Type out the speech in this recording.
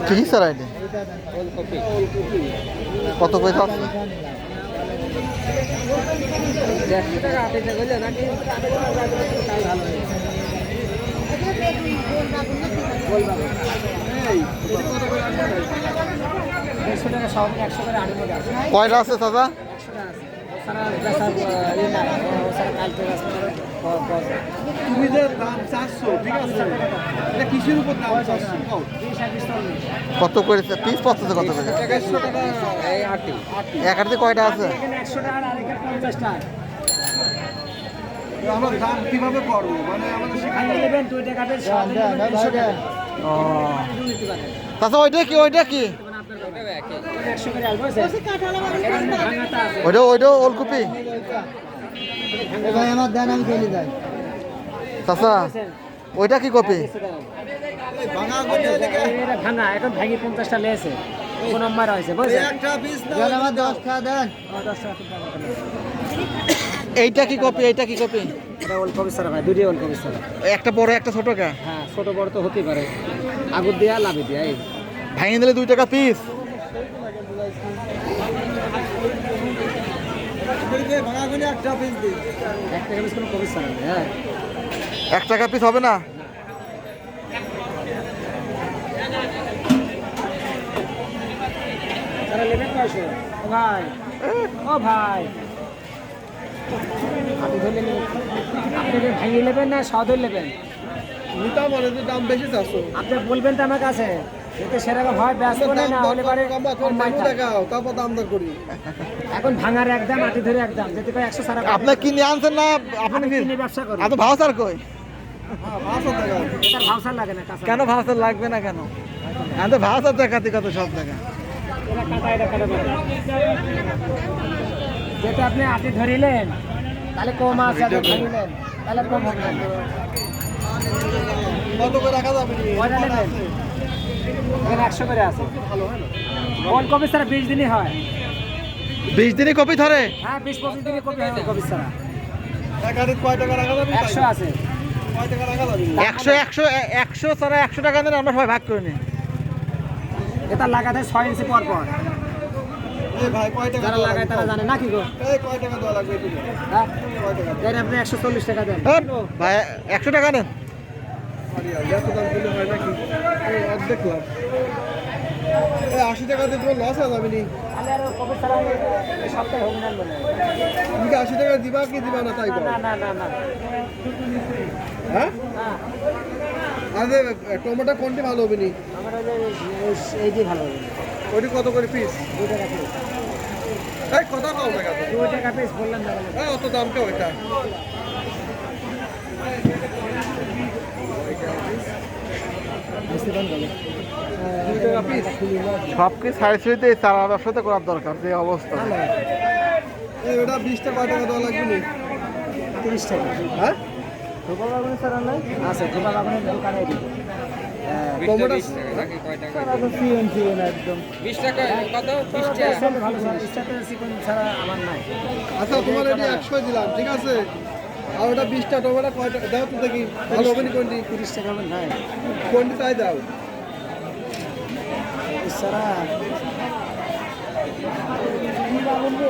কি sir ID কত পয়সা আছে? 100 টাকা 28 টাকা হইলে নাকি কয়টা আছে দাদা? তুমি যে দাম চাচ্ছো ঠিক আছে, এটা কিসের উপর দাম চাচ্ছো? কত করেছে পিস? কত কত করে? 100 টাকা এক আটতে কয়টা আছে? 100 টাকা আর এখানে 50 টাকা। আমরা দাম কিভাবে করবো? মানে আমাদের সেখানে নেবেন 2 টাকা বেশ 200 টাকা। ও তাছাড়া ওইটা কি? ওইটা কি? 100 করে আসবে ভাঙাটা আছে। ওইটা ওইটা ওলকপি ভাই আমার দেন আমি চলে যাই। চাচা ওইটা কি কপি? ভাঙা করে দেখে এটা ভাঙা এখন ভাঙি 50টা লেছে। কোন নাম্বার হইছে বুঝছেন? একটা পিস না আমার 10 টাকা দেন। 10 টাকা। এইটা কি কপি? এইটা কি কপি? এটা ওলকপি স্যার ভাই, দুটোই ওলকপি স্যার। একটা বড় একটা ছোট কা? হ্যাঁ ছোট বড় তো হতেই পারে, আগুর দিয়া লাভি দিয়া এই ভাঙিয়ে দিলে 2 টাকা পিস। ভাঙা করে একটা পিস দিই। 1 টাকা বেশ কোনো কপি স্যার হ্যাঁ 1 টাকা পিস হবে না? তারা নেবেন কয়শো? ও ভাই, ও ভাই আপনি ধরে নেবেন, আপনি ভাঙিয়ে নেবেন না সদর নেবেন? নিতাম মানে তো দাম বেশি চাচ্ছো। আপনি বলবেন তো আমার কাছে, যদি সেরকম হয় ব্যস্ত না না হলে পারে দেখাও, তারপর দাম দর করি। এখন ভাঙার একদম আটি ধরে একদম যদি পারে 100 সারা। আপনি কিনে আনছেন না? আপনি কিনে ব্যবসা করেন? আপনি ভাউচার কই? হ্যাঁ 500 টাকা। এটার ভাউচার লাগে না কাঁচা। কেন ভাউচার লাগবে না কেন? আমি তো ভাউচার দেখাতে কত সব টাকা। এটা কাটা এটা কাটা বলে। যেটা আপনি আটি ধরিলেন তাহলে কম আছে, আর ভাঙিলেন তাহলে কম হবে না। কত করে রাখা যাবে? কয়টা নেবেন? এখানে 100 করে আছে। ওলকপি ছাড়া 20 দিনই হয়। 20 দিনই কপি ধরে? হ্যাঁ 20-25 দিনই কপি হয় ওলকপি ছাড়া। এক আড়ি কয় টাকা রাখা যাবে? 100 আছে। কয় টাকা রাখা যাবে? 100 ছাড়া 100 টাকা দিন আমরা সবাই ভাগ করে নিই। এটা লাগাতে 6 ইঞ্চি পর পর। এই ভাই কয় টাকা যারা দেওয়া লাগায় তারা লাগবে? জানে না কি গো? এই কয় টাকা দেওয়া লাগবে এদিকে? হ্যাঁ কয় টাকা? দেন আপনি 140 টাকা দেন। হ্যাঁ, ভাই 100 টাকা নেন। আরে এত দাম দিলে হয় নাকি? এই অর্ধেক লাভ। এই 80 টাকা দিয়ে তোমার লস হয়ে যাবে নি? তাহলে আর কপি ছাড়া এই সপ্তাহে হবে না বলে। তুমি কি 80 টাকা দিবা কি দিবা না তাই কর? না না না না হ্যাঁ? না আরে টমেটো কোনটি ভালো হবে নি? আমার এই যে ভালো হবে। ওটি কত করে পিস? 2 টাকা পিস। এই কত কম টাকা তো? 2 টাকা পিস বললাম না বলে। এই অত দামটা ওইটা। বেশি দাম বলে। 2 টাকা পিস। সবকে সাইড সাইডে চারা ব্যবসাতে করার দরকার যে অবস্থা। এই ওটা 20 টাকা কয় টাকা দেওয়া লাগবে নি? 30 টাকা। হ্যাঁ? ধোপা বাগানে স্যার নাই? আছে ধোপা বাগানের দোকানে দিই। টমেটো স্যার এখন সিএন একদম 20 টাকা কত? 20 টাকা ভালো স্যার, স্টার্টার সিকোয়েন্স ছাড়া আমার নাই। আচ্ছা তোমার এটি 100 দিলাম ঠিক আছে, আর ওটা 20 টা টমেটো কয় টাকা দাও তো দেখি ভালো হবে নি কোনটি? 30 টাকা আমার নাই। কোনটি তাই দাও। সারা কি বলবো?